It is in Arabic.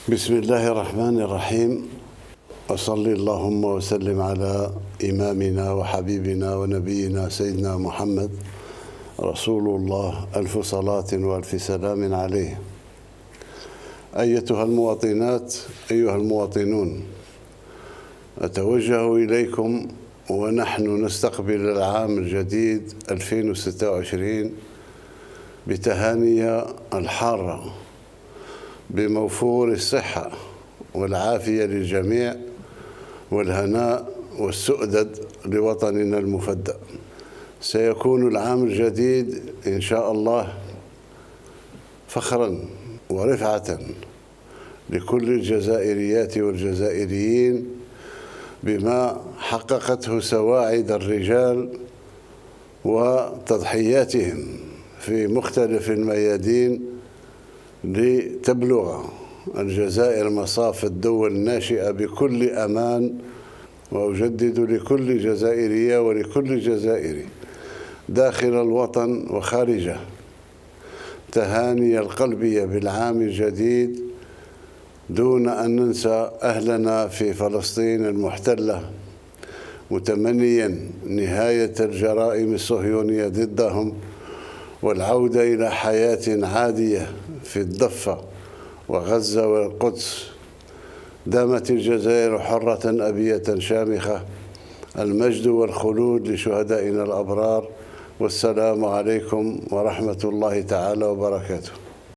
بسم الله الرحمن الرحيم، وصلي اللهم وسلم على إمامنا وحبيبنا ونبينا سيدنا محمد رسول الله، ألف صلاة وألف سلام عليه. أيتها المواطنات، أيها المواطنون، أتوجه إليكم ونحن نستقبل العام الجديد 2026 بتهاني الحارة بموفور الصحة والعافية للجميع والهناء والسؤدد لوطننا المفدى. سيكون العام الجديد إن شاء الله فخراً ورفعة لكل الجزائريات والجزائريين بما حققته سواعد الرجال وتضحياتهم في مختلف الميادين لتبلغ الجزائر مصاف الدول الناشئة بكل أمان. وأجدد لكل جزائرية ولكل جزائري داخل الوطن وخارجه تهاني القلبية بالعام الجديد، دون أن ننسى أهلنا في فلسطين المحتلة، متمنيا نهاية الجرائم الصهيونية ضدهم والعودة إلى حياة عادية في الضفة وغزة والقدس. دامت الجزائر حرة أبية شامخة. المجد والخلود لشهدائنا الأبرار، والسلام عليكم ورحمة الله تعالى وبركاته.